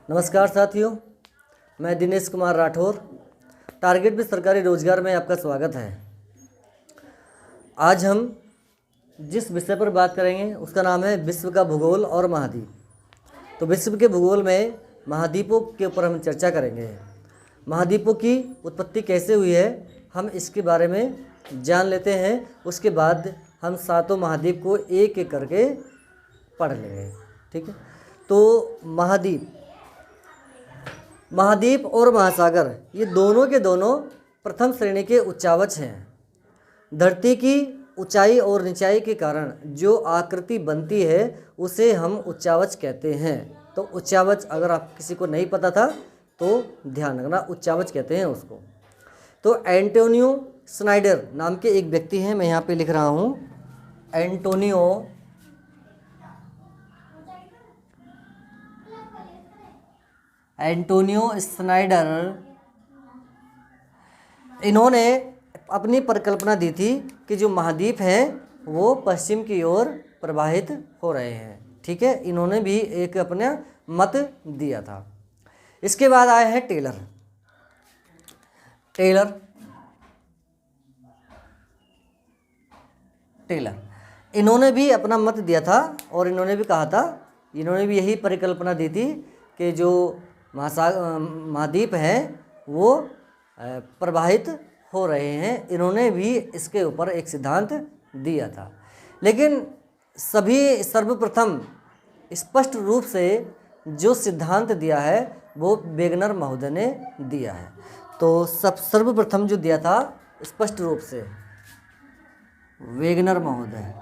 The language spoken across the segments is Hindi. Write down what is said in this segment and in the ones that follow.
नमस्कार साथियों, मैं दिनेश कुमार राठौर। टारगेट विद सरकारी रोजगार में आपका स्वागत है। आज हम जिस विषय पर बात करेंगे उसका नाम है विश्व का भूगोल और महाद्वीप। तो विश्व के भूगोल में महाद्वीपों के ऊपर हम चर्चा करेंगे। महाद्वीपों की उत्पत्ति कैसे हुई है हम इसके बारे में जान लेते हैं। उसके बाद हम सातों महाद्वीप को एक एक करके पढ़ लेंगे। ठीक है। तो महाद्वीप और महासागर ये दोनों के दोनों प्रथम श्रेणी के उच्चावच हैं। धरती की ऊंचाई और निचाई के कारण जो आकृति बनती है उसे हम उच्चावच कहते हैं। तो उच्चावच अगर आप किसी को नहीं पता था तो ध्यान रखना, उच्चावच कहते हैं उसको। तो एंटोनियो स्नाइडर नाम के एक व्यक्ति हैं, मैं यहाँ पे लिख रहा हूँ एंटोनियो स्नाइडर। इन्होंने अपनी परिकल्पना दी थी कि जो महाद्वीप हैं वो पश्चिम की ओर प्रवाहित हो रहे हैं। ठीक है, इन्होंने भी एक अपना मत दिया था। इसके बाद आए हैं टेलर। इन्होंने भी अपना मत दिया था और इन्होंने भी कहा था, इन्होंने भी यही परिकल्पना दी थी कि जो महाद्वीप हैं वो प्रवाहित हो रहे हैं। इन्होंने भी इसके ऊपर एक सिद्धांत दिया था, लेकिन सर्वप्रथम स्पष्ट रूप से जो सिद्धांत दिया है वो वेगनर महोदय ने दिया है। तो सर्वप्रथम जो दिया था स्पष्ट रूप से वेगनर महोदय।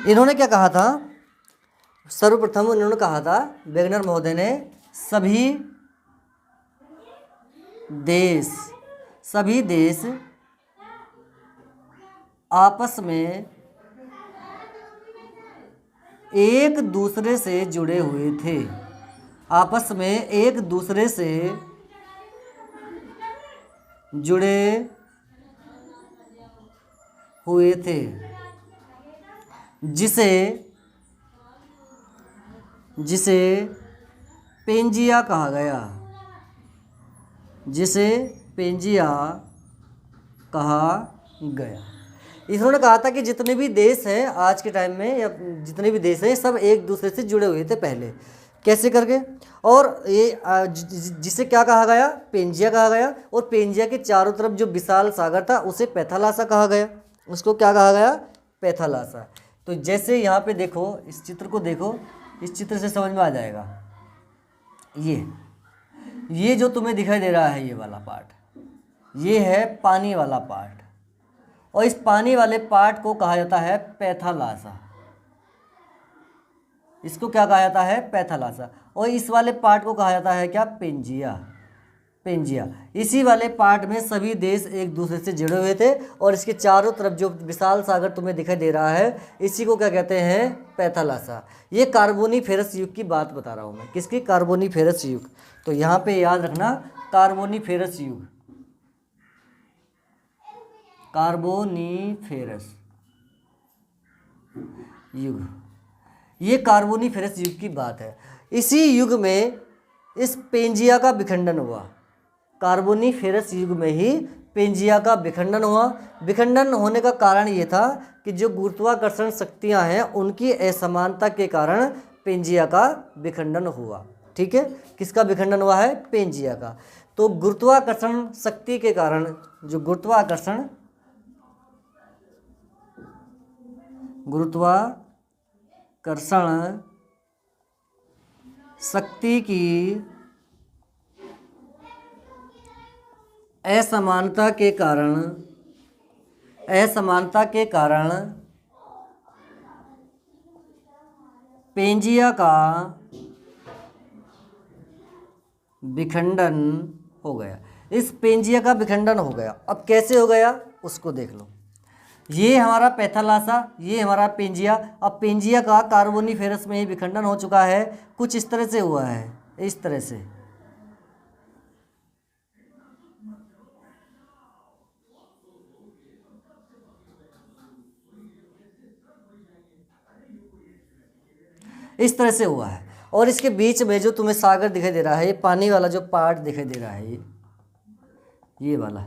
इन्होंने क्या कहा था? सर्वप्रथम इन्होंने कहा था, वेगनर महोदय ने, सभी देश आपस में एक दूसरे से जुड़े हुए थे। आपस में एक दूसरे से जुड़े हुए थे जिसे पेंजिया कहा गया। इन्होंने कहा था कि जितने भी देश हैं आज के टाइम में, या जितने भी देश हैं सब एक दूसरे से जुड़े हुए थे पहले, कैसे करके। और ये जिसे क्या कहा गया? पेंजिया कहा गया। और पेंजिया के चारों तरफ जो विशाल सागर था उसे पैथालासा कहा गया। उसको क्या कहा गया? पैथालासा। तो जैसे यहाँ पे देखो, इस चित्र को देखो, इस चित्र से समझ में आ जाएगा। ये जो तुम्हें दिखाई दे रहा है ये वाला पार्ट, ये है पानी वाला पार्ट, और इस पानी वाले पार्ट को कहा जाता है पैथालासा। इसको क्या कहा जाता है? पैथालासा। और इस वाले पार्ट को कहा जाता है क्या? पेंजिया। इसी वाले पार्ट में सभी देश एक दूसरे से जुड़े हुए थे, और इसके चारों तरफ जो विशाल सागर तुम्हें दिखाई दे रहा है इसी को क्या कहते हैं? पैथालासा। ये कार्बोनीफेरस युग की बात बता रहा हूँ मैं। किसकी? कार्बोनीफेरस युग। तो यहाँ पे याद रखना, कार्बोनीफेरस युग। ये कार्बोनीफेरस युग की बात है। इसी युग में इस पेंजिया का विखंडन हुआ। कार्बोनीफेरस युग में ही पेंजिया का विखंडन हुआ। विखंडन होने का कारण ये था कि जो गुरुत्वाकर्षण शक्तियां हैं उनकी असमानता के कारण पेंजिया का विखंडन हुआ। ठीक है, किसका विखंडन हुआ है? पेंजिया का। तो गुरुत्वाकर्षण शक्ति के कारण, जो गुरुत्वाकर्षण शक्ति की असमानता के कारण पेंजिया का विखंडन हो गया। इस पेंजिया का विखंडन हो गया। अब कैसे हो गया उसको देख लो। ये हमारा पैथालासा, ये हमारा पेंजिया। अब पेंजिया का कार्बोनीफेरस में ही विखंडन हो चुका है। कुछ इस तरह से हुआ है, इस तरह से। इस तरह से हुआ है। और इसके बीच में जो तुम्हें सागर दिखाई दे रहा है, ये पानी वाला जो पार्ट दिखाई दे रहा है, ये वाला,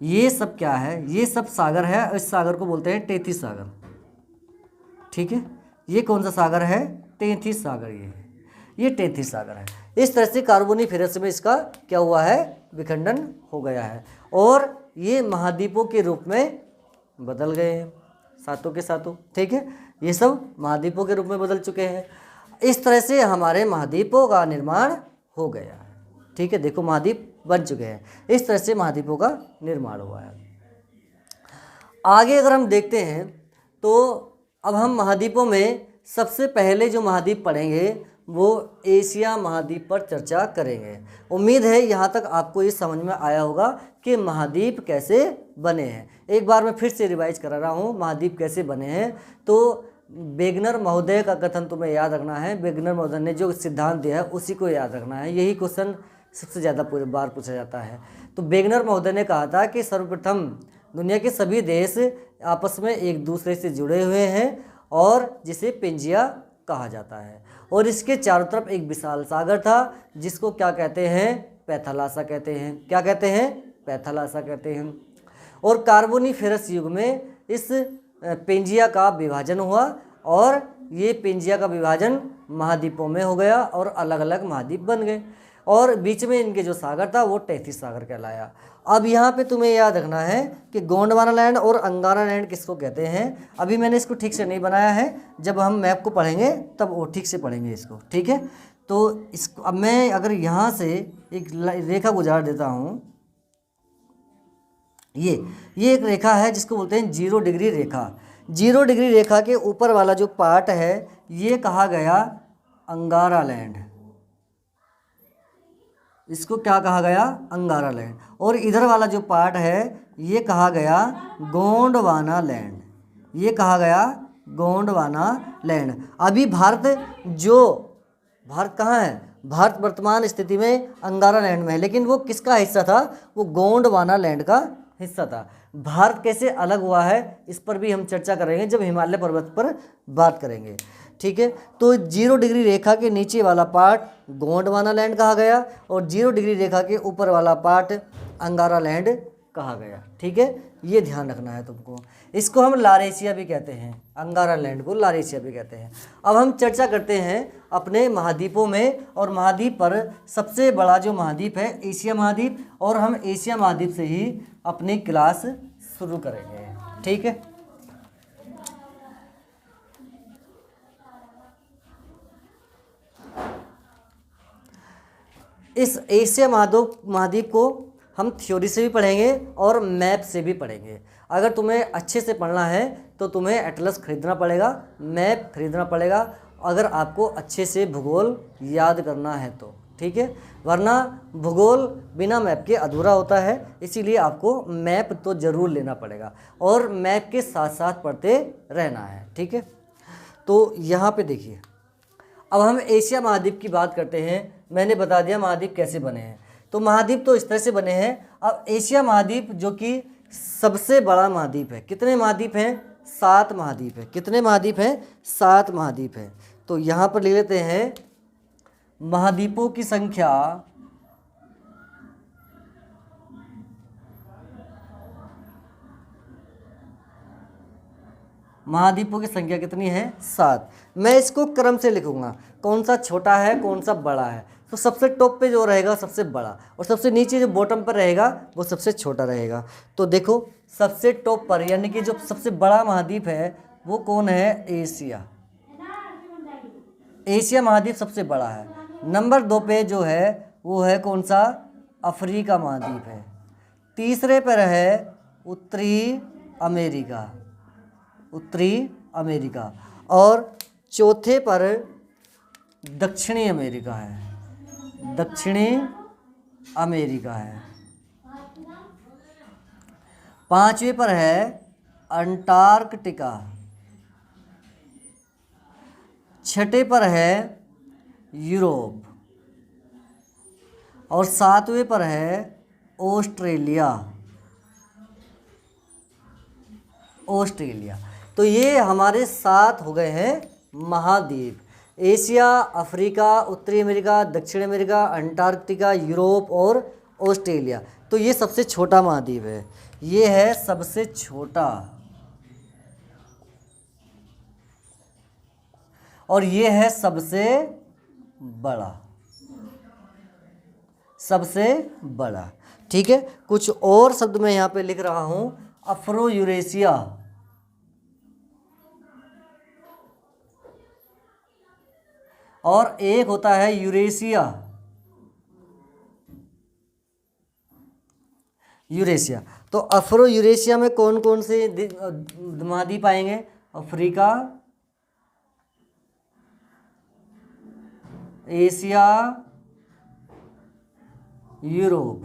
ये सब क्या है, ये सब सागर है। इस सागर को बोलते हैं टेथिस सागर। ठीक है, ये कौन सा सागर है, टेथिस सागर। ये टेथिस सागर है। इस तरह से कार्बोनिफेरस में इसका क्या हुआ है, विखंडन हो गया है और ये महाद्वीपों के रूप में बदल गए हैं, सातों के सातों। ठीक है, ये सब महाद्वीपों के रूप में बदल चुके हैं। इस तरह से हमारे महाद्वीपों का निर्माण हो गया है। ठीक है, देखो महाद्वीप बन चुके हैं, इस तरह से महाद्वीपों का निर्माण हुआ है। आगे अगर हम देखते हैं तो अब हम महाद्वीपों में सबसे पहले जो महाद्वीप पढ़ेंगे वो एशिया महाद्वीप पर चर्चा करेंगे। उम्मीद है यहाँ तक आपको ये समझ में आया होगा कि महाद्वीप कैसे बने हैं। एक बार मैं फिर से रिवाइज करा रहा हूँ महाद्वीप कैसे बने हैं। तो वेगनर महोदय का कथन तुम्हें याद रखना है, वेगनर महोदय ने जो सिद्धांत दिया है उसी को याद रखना है। यही क्वेश्चन सबसे ज़्यादा पूरे बार पूछा जाता है। तो वेगनर महोदय ने कहा था कि सर्वप्रथम दुनिया के सभी देश आपस में एक दूसरे से जुड़े हुए हैं और जिसे पेंजिया कहा जाता है, और इसके चारों तरफ एक विशाल सागर था जिसको क्या कहते हैं, पैथालासा कहते हैं। क्या कहते हैं, पैथालासा कहते हैं। और कार्बोनिफेरस युग में इस पेंजिया का विभाजन हुआ और ये पेंजिया का विभाजन महाद्वीपों में हो गया और अलग अलग महाद्वीप बन गए और बीच में इनके जो सागर था वो टेथिस सागर कहलाया। अब यहाँ पे तुम्हें याद रखना है कि गोंडवाना लैंड और अंगारा लैंड किसको कहते हैं। अभी मैंने इसको ठीक से नहीं बनाया है, जब हम मैप को पढ़ेंगे तब वो ठीक से पढ़ेंगे इसको। ठीक है, तो इसको अब मैं अगर यहाँ से एक रेखा गुजार देता हूँ, ये एक रेखा है जिसको बोलते हैं 0 डिग्री रेखा। 0 डिग्री रेखा के ऊपर वाला जो पार्ट है ये कहा गया अंगारा लैंड, इसको क्या कहा गया, अंगारा लैंड। और इधर वाला जो पार्ट है ये कहा गया गोंडवाना लैंड, ये कहा गया गोंडवाना लैंड। अभी भारत कहाँ है, भारत वर्तमान स्थिति में अंगारा लैंड में है, लेकिन वो किसका हिस्सा था, वो गोंडवाना लैंड का हिस्सा था। भारत कैसे अलग हुआ है इस पर भी हम चर्चा करेंगे जब हिमालय पर्वत पर बात करेंगे। ठीक है, तो 0 डिग्री रेखा के नीचे वाला पार्ट गोंडवाना लैंड कहा गया और 0 डिग्री रेखा के ऊपर वाला पार्ट अंगारा लैंड कहा गया। ठीक है, ये ध्यान रखना है तुमको। इसको हम लारेशिया भी कहते हैं, अंगारा लैंड को लारेशिया भी कहते हैं। अब हम चर्चा करते हैं अपने महाद्वीपों में, और महाद्वीप पर सबसे बड़ा जो महाद्वीप है एशिया महाद्वीप, और हम एशिया महाद्वीप से ही अपनी क्लास शुरू करेंगे। ठीक है, इस एशिया महाद्वीप को हम थ्योरी से भी पढ़ेंगे और मैप से भी पढ़ेंगे। अगर तुम्हें अच्छे से पढ़ना है तो तुम्हें एटलस खरीदना पड़ेगा, मैप खरीदना पड़ेगा, अगर आपको अच्छे से भूगोल याद करना है तो। ठीक है, वरना भूगोल बिना मैप के अधूरा होता है, इसीलिए आपको मैप तो ज़रूर लेना पड़ेगा और मैप के साथ साथ पढ़ते रहना है। ठीक है, तो यहाँ पे देखिए, अब हम एशिया महाद्वीप की बात करते हैं। मैंने बता दिया महाद्वीप कैसे बने हैं, तो महाद्वीप तो इस तरह से बने हैं। अब एशिया महाद्वीप जो कि सबसे बड़ा महाद्वीप है, कितने महाद्वीप हैं, 7 महाद्वीप है। कितने महाद्वीप हैं, 7 महाद्वीप है। तो यहाँ पर ले लेते हैं महाद्वीपों की संख्या, महाद्वीपों की संख्या कितनी है, 7। मैं इसको क्रम से लिखूंगा, कौन सा छोटा है कौन सा बड़ा है। तो सबसे टॉप पे जो रहेगा सबसे बड़ा, और सबसे नीचे जो बॉटम पर रहेगा वो सबसे छोटा रहेगा। तो देखो सबसे टॉप पर यानी कि जो सबसे बड़ा महाद्वीप है वो कौन है, एशिया। एशिया महाद्वीप सबसे बड़ा है। नंबर 2 पे जो है वो है कौन सा, अफ्रीका महाद्वीप है। तीसरे पर है उत्तरी अमेरिका, उत्तरी अमेरिका। और चौथे पर दक्षिणी अमेरिका है, दक्षिणी अमेरिका है। 5वें पर है अंटार्कटिका। 6ठे पर है यूरोप। और 7वें पर है ऑस्ट्रेलिया, ऑस्ट्रेलिया। तो ये हमारे 7 हो गए हैं महाद्वीप। एशिया, अफ्रीका, उत्तरी अमेरिका, दक्षिण अमेरिका, अंटार्कटिका, यूरोप और ऑस्ट्रेलिया। तो ये सबसे छोटा महाद्वीप है, ये है सबसे छोटा, और ये है सबसे बड़ा, सबसे बड़ा। ठीक है, कुछ और शब्द मैं यहाँ पे लिख रहा हूँ। अफ्रो यूरेशिया, और एक होता है यूरेशिया। यूरेशिया, तो अफ्रो यूरेशिया में कौन कौन से महाद्वीप आएंगे? Africa, Asia, Europe.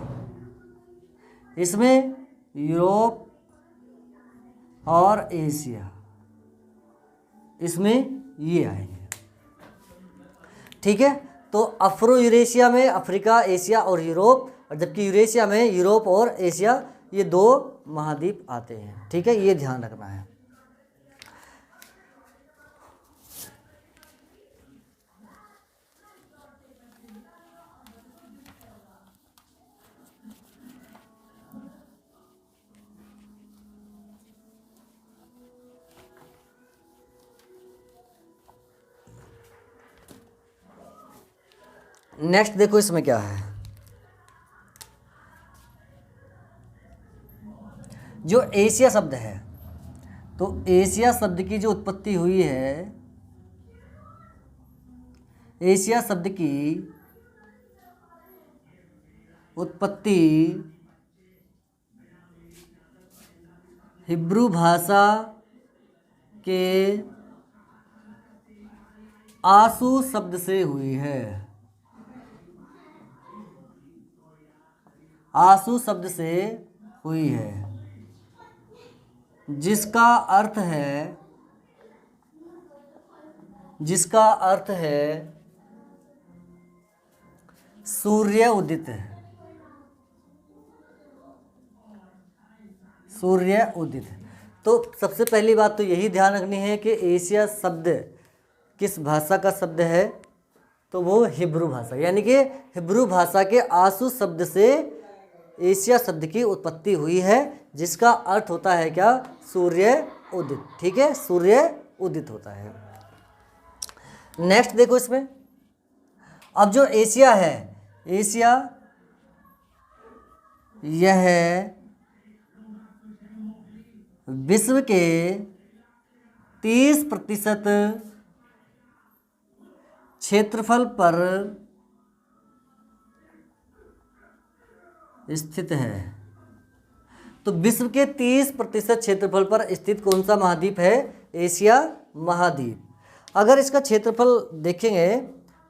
इसमें यूरोप और एशिया, इसमें ये आएंगे। ठीक है, तो अफ्रो यूरेशिया में अफ्रीका, एशिया और यूरोप, और जबकि यूरेशिया में यूरोप और एशिया, ये दो महाद्वीप आते हैं। ठीक है, ये ध्यान रखना है। नेक्स्ट देखो इसमें क्या है। जो एशिया शब्द है, तो एशिया शब्द की जो उत्पत्ति हुई है, एशिया शब्द की उत्पत्ति हिब्रू भाषा के आंसू शब्द से हुई है। आंसू शब्द से हुई है, जिसका अर्थ है सूर्य उदित। सूर्य उदित। तो सबसे पहली बात तो यही ध्यान रखनी है कि एशिया शब्द किस भाषा का शब्द है, तो वो हिब्रू भाषा, यानी कि हिब्रू भाषा के आंसू शब्द से एशिया शब्द की उत्पत्ति हुई है, जिसका अर्थ होता है क्या? सूर्य उदित। ठीक है, सूर्य उदित होता है। नेक्स्ट देखो इसमें, अब जो एशिया है, एशिया यह विश्व के 30% क्षेत्रफल पर स्थित है। तो विश्व के 30% क्षेत्रफल पर स्थित कौन सा महाद्वीप है? एशिया महाद्वीप। अगर इसका क्षेत्रफल देखेंगे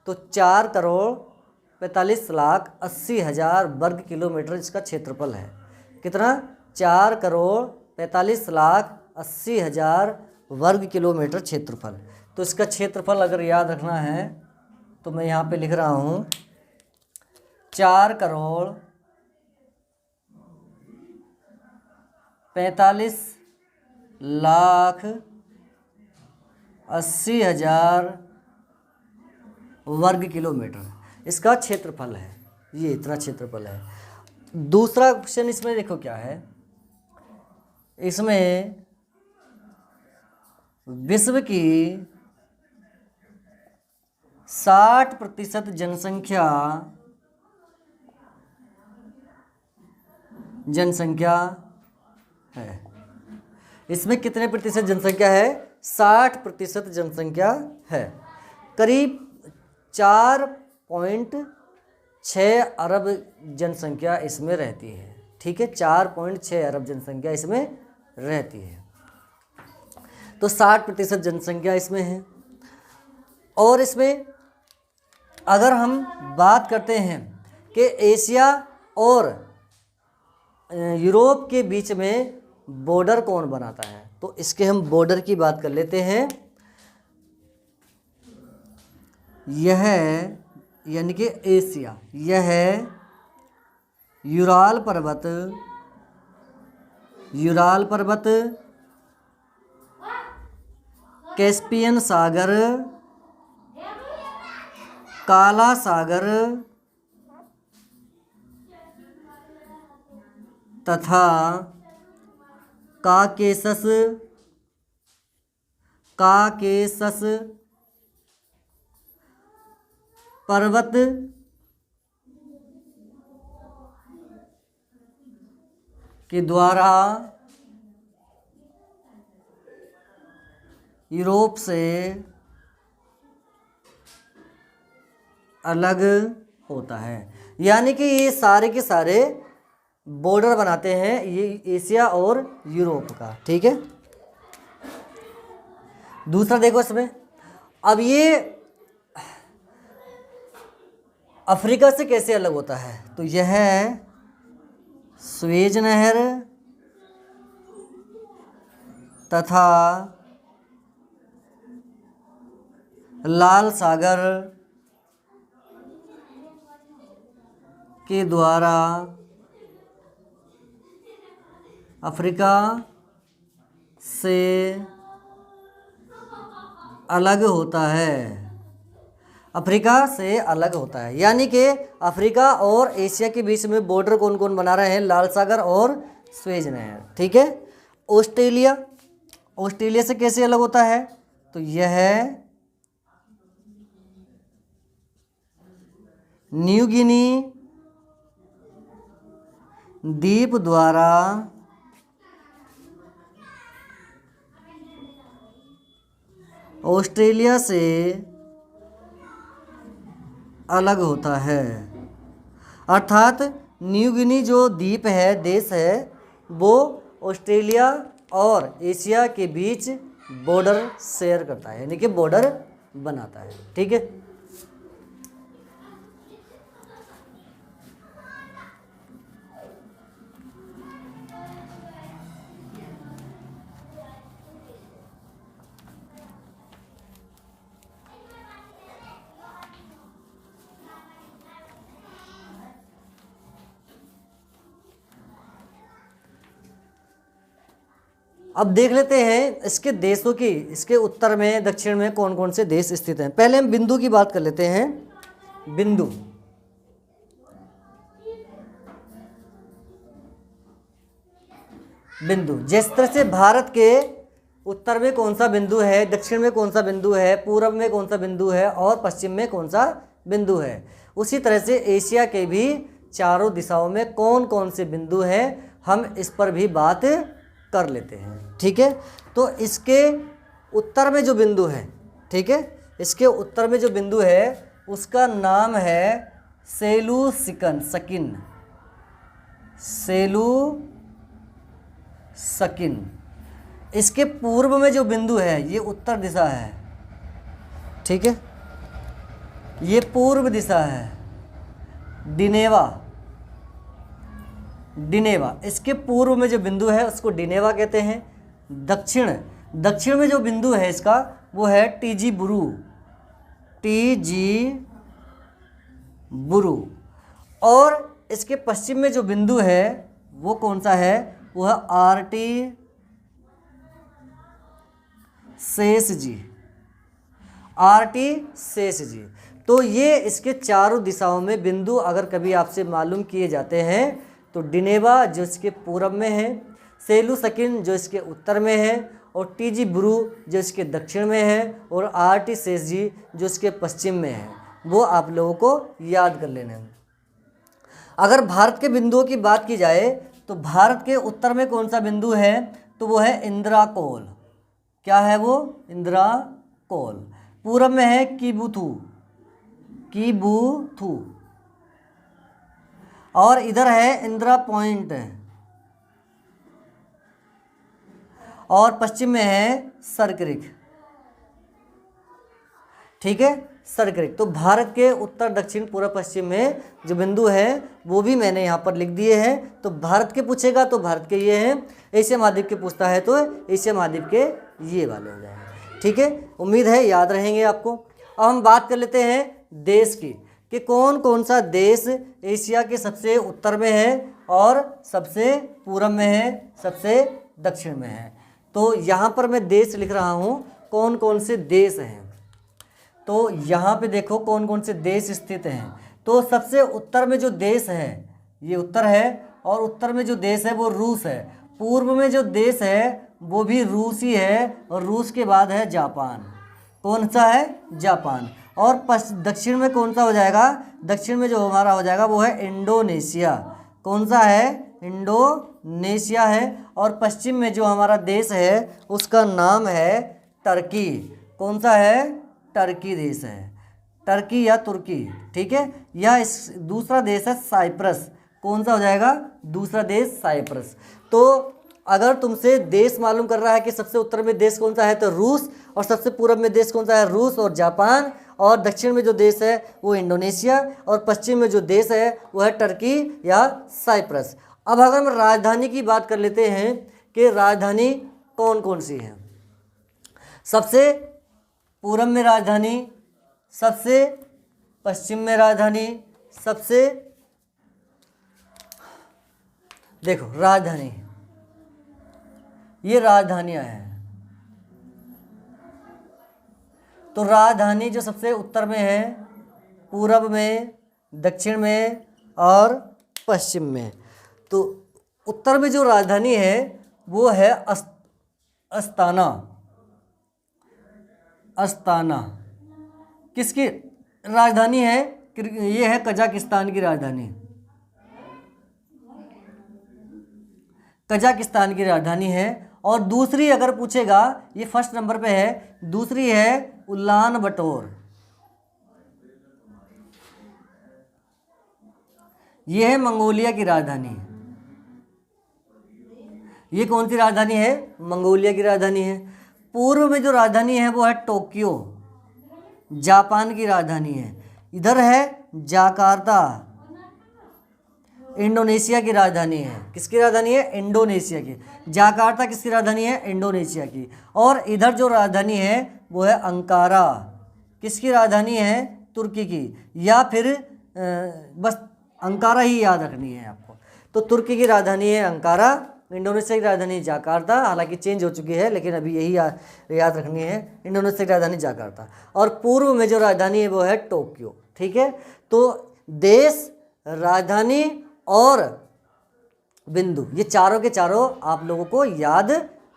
तो 4,45,80,000 वर्ग किलोमीटर इसका क्षेत्रफल है। कितना? 4,45,80,000 वर्ग किलोमीटर क्षेत्रफल। तो इसका क्षेत्रफल अगर याद रखना है तो मैं यहाँ पे लिख रहा हूँ 4,45,80,000 वर्ग किलोमीटर इसका क्षेत्रफल है। ये इतना क्षेत्रफल है। दूसरा क्वेश्चन इसमें देखो क्या है, इसमें विश्व की 60% जनसंख्या है। इसमें कितने प्रतिशत जनसंख्या है? 60% जनसंख्या है। करीब 4.6 अरब जनसंख्या इसमें रहती है। ठीक है, 4.6 अरब जनसंख्या इसमें रहती है। तो 60% जनसंख्या इसमें है। और इसमें अगर हम बात करते हैं कि एशिया और यूरोप के बीच में बॉर्डर कौन बनाता है, तो इसके हम बॉर्डर की बात कर लेते हैं। यह यानी कि एशिया, यह यूराल पर्वत कैस्पियन सागर, काला सागर तथा काकेसस पर्वत के द्वारा यूरोप से अलग होता है। यानी कि ये सारे के सारे बॉर्डर बनाते हैं ये एशिया और यूरोप का। ठीक है, दूसरा देखो इसमें, अब ये अफ्रीका से कैसे अलग होता है, तो यह स्वेज नहर तथा लाल सागर के द्वारा अफ्रीका से अलग होता है, अफ्रीका से अलग होता है। यानी कि अफ्रीका और एशिया के बीच में बॉर्डर कौन कौन बना रहे हैं, लाल सागर और स्वेज नहर। ठीक है, ऑस्ट्रेलिया से कैसे अलग होता है, तो यह न्यू गिनी द्वीप द्वारा ऑस्ट्रेलिया से अलग होता है। अर्थात न्यू गिनी जो द्वीप है, देश है, वो ऑस्ट्रेलिया और एशिया के बीच बॉर्डर शेयर करता है, यानी कि बॉर्डर बनाता है। ठीक है, अब देख लेते हैं इसके देशों की, इसके उत्तर में दक्षिण में कौन कौन से देश स्थित हैं। पहले हम बिंदु की बात कर लेते हैं। बिंदु, जिस तरह से भारत के उत्तर में कौन सा बिंदु है, दक्षिण में कौन सा बिंदु है, पूर्व में कौन सा बिंदु है और पश्चिम में कौन सा बिंदु है, उसी तरह से एशिया के भी चारों दिशाओं में कौन कौन से बिंदु हैं, हम इस पर भी बात कर लेते हैं। ठीक है, तो इसके उत्तर में जो बिंदु है, ठीक है, इसके उत्तर में जो बिंदु है उसका नाम है सेलूसिकन, इसके पूर्व में जो बिंदु है ये उत्तर दिशा है। ठीक है, ये पूर्व दिशा है, डिनेवा, इसके पूर्व में जो बिंदु है उसको डिनेवा कहते हैं। दक्षिण में जो बिंदु है इसका वो है टीजी बुरू, और इसके पश्चिम में जो बिंदु है वो कौन सा है, वो है आरटी शेष जी। तो ये इसके चारों दिशाओं में बिंदु अगर कभी आपसे मालूम किए जाते हैं तो डिनेवा जो इसके पूर्व में है, सेलूसिकन जो इसके उत्तर में है, और टीजी बुरू जो इसके दक्षिण में है, और आरटी शेष जी जो इसके पश्चिम में है, वो आप लोगों को याद कर लेना है। अगर भारत के बिंदुओं की बात की जाए तो भारत के उत्तर में कौन सा बिंदु है, तो वो है इंदिराकोल। क्या है वो, इंदिराकोल। पूर्व में है किबुथु, और इधर है इंदिरा पॉइंट, और पश्चिम में है सरक्रिक। ठीक है, सरक्रिक। तो भारत के उत्तर, दक्षिण, पूर्व, पश्चिम में जो बिंदु है वो भी मैंने यहाँ पर लिख दिए हैं। तो भारत के पूछेगा तो भारत के ये हैं, एशिया महाद्वीप के पूछता है तो एशिया महाद्वीप के ये वाले हो जाएंगे। ठीक है, उम्मीद है याद रहेंगे आपको। अब हम बात कर लेते हैं देश की, कि कौन कौन सा देश एशिया के सबसे उत्तर में है और सबसे पूर्व में है, सबसे दक्षिण में है। तो यहाँ पर मैं देश लिख रहा हूँ, कौन कौन से देश हैं। तो यहाँ पे देखो कौन कौन से देश स्थित हैं। तो सबसे उत्तर में जो देश है, ये उत्तर है, और उत्तर में जो देश है वो रूस है। पूर्व में जो देश है वो भी रूस ही है, और रूस के बाद है जापान। कौन सा है? जापान। और दक्षिण में कौन सा हो जाएगा? दक्षिण में जो हमारा हो जाएगा वो है इंडोनेशिया। कौन सा है? इंडोनेशिया है। और पश्चिम में जो हमारा देश है उसका नाम है टर्की। कौन सा है? टर्की देश है, टर्की या तुर्की, ठीक है। यह इस दूसरा देश है साइप्रस। कौन सा हो जाएगा? दूसरा देश साइप्रस। तो अगर तुमसे देश मालूम कर रहा है कि सबसे उत्तर में देश कौन सा है तो रूस, और सबसे पूर्व में देश कौन सा है? रूस और जापान, और दक्षिण में जो देश है वो इंडोनेशिया, और पश्चिम में जो देश है वो है टर्की या साइप्रस। अब अगर हम राजधानी की बात कर लेते हैं कि राजधानी कौन कौन सी है। सबसे पूर्व में राजधानी, सबसे पश्चिम में राजधानी, सबसे देखो राजधानी, ये राजधानियां हैं। तो राजधानी जो सबसे उत्तर में है, पूर्व में, दक्षिण में और पश्चिम में। तो उत्तर में जो राजधानी है वो है अस्ताना। अस्ताना किसकी राजधानी है? ये है कजाकिस्तान की राजधानी। कजाकिस्तान की राजधानी है। और दूसरी अगर पूछेगा, ये फर्स्ट नंबर पे है, दूसरी है उलान बटोर। ये है मंगोलिया की राजधानी। ये कौन सी राजधानी है? मंगोलिया की राजधानी है। पूर्व में जो राजधानी है वो है टोक्यो, जापान की राजधानी है। इधर है जाकार्ता, इंडोनेशिया की राजधानी है। किसकी राजधानी है? इंडोनेशिया की। जाकार्ता किसकी राजधानी है? इंडोनेशिया की। और इधर जो राजधानी है वो है अंकारा। किसकी राजधानी है? तुर्की की। या फिर बस अंकारा ही याद रखनी है आपको। तो तुर्की की राजधानी है अंकारा, इंडोनेशिया की राजधानी जाकार्ता, हालांकि चेंज हो चुकी है लेकिन अभी यही याद रखनी है, इंडोनेशिया की राजधानी जाकार्ता। और पूर्व में जो राजधानी है वो है टोक्यो, ठीक है। तो देश, राजधानी और बिंदु, ये चारों के चारों आप लोगों को याद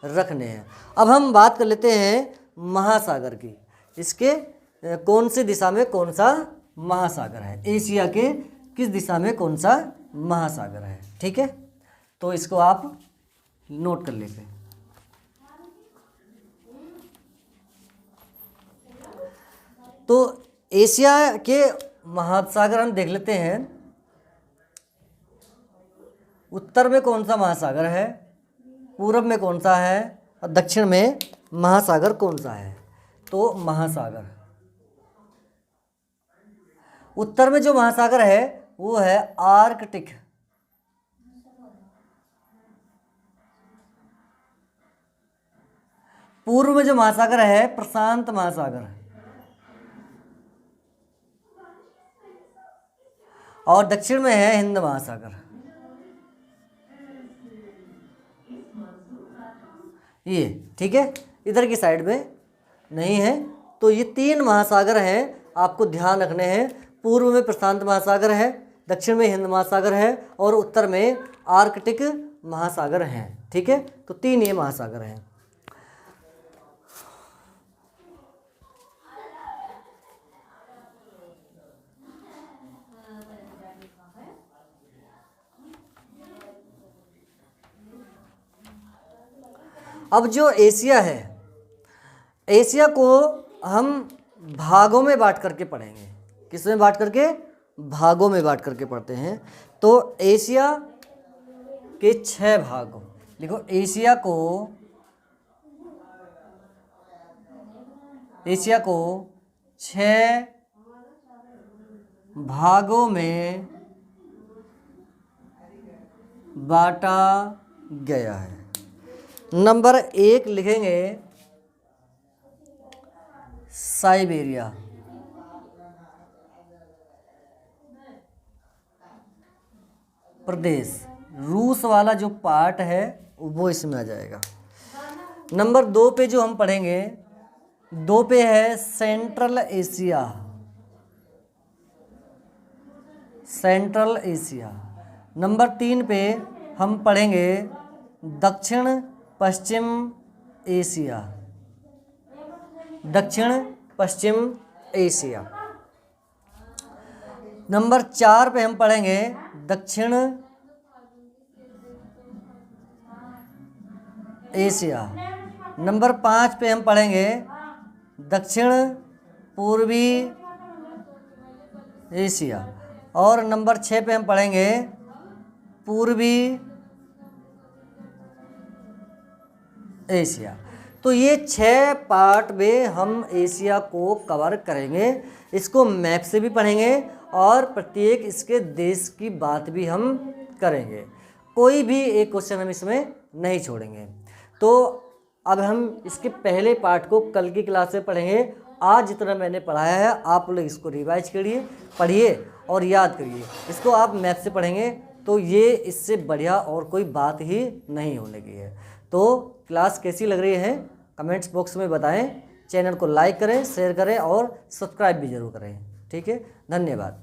रखने हैं। अब हम बात कर लेते हैं महासागर की। इसके कौन सी दिशा में कौन सा महासागर है? एशिया के किस दिशा में कौन सा महासागर है? ठीक है, तो इसको आप नोट कर लेते हैं। तो एशिया के महासागर हम देख लेते हैं। उत्तर में कौन सा महासागर है, पूर्व में कौन सा है और दक्षिण में महासागर कौन सा है? तो महासागर, उत्तर में जो महासागर है वो है आर्कटिक, पूर्व में जो महासागर है प्रशांत महासागर, और दक्षिण में है हिंद महासागर। ये ठीक है, इधर की साइड में नहीं है। तो ये तीन महासागर हैं, आपको ध्यान रखने हैं। पूर्व में प्रशांत महासागर है, दक्षिण में हिंद महासागर है और उत्तर में आर्कटिक महासागर हैं। ठीक है, तो तीन ये महासागर हैं। अब जो एशिया है, एशिया को हम भागों में बांट करके पढ़ेंगे। किसमें बांट करके? भागों में बांट करके पढ़ते हैं। तो एशिया के 6 भागों, देखो एशिया को 6 भागों में बांटा गया है। नंबर 1 लिखेंगे साइबेरिया, प्रदेश, रूस वाला जो पार्ट है वो इसमें आ जाएगा। नंबर 2 पे जो हम पढ़ेंगे 2 पे है central Asia, central Asia. Number 3 पे हम पढ़ेंगे दक्षिण पश्चिम एशिया, दक्षिण पश्चिम एशिया। नंबर 4 पे हम पढ़ेंगे दक्षिण एशिया। नंबर 5 पे हम पढ़ेंगे दक्षिण पूर्वी एशिया। और नंबर 6 पे हम पढ़ेंगे पूर्वी एशिया। तो ये 6 पार्ट में हम एशिया को कवर करेंगे। इसको मैप से भी पढ़ेंगे और प्रत्येक इसके देश की बात भी हम करेंगे। कोई भी एक क्वेश्चन हम इसमें नहीं छोड़ेंगे। तो अब हम इसके पहले पार्ट को कल की क्लास में पढ़ेंगे। आज जितना मैंने पढ़ाया है आप लोग इसको रिवाइज करिए, पढ़िए और याद करिए। इसको आप मैप से पढ़ेंगे तो ये इससे बढ़िया और कोई बात ही नहीं होने की है। तो क्लास कैसी लग रही है कमेंट्स बॉक्स में बताएं। चैनल को लाइक करें, शेयर करें और सब्सक्राइब भी जरूर करें। ठीक है, धन्यवाद।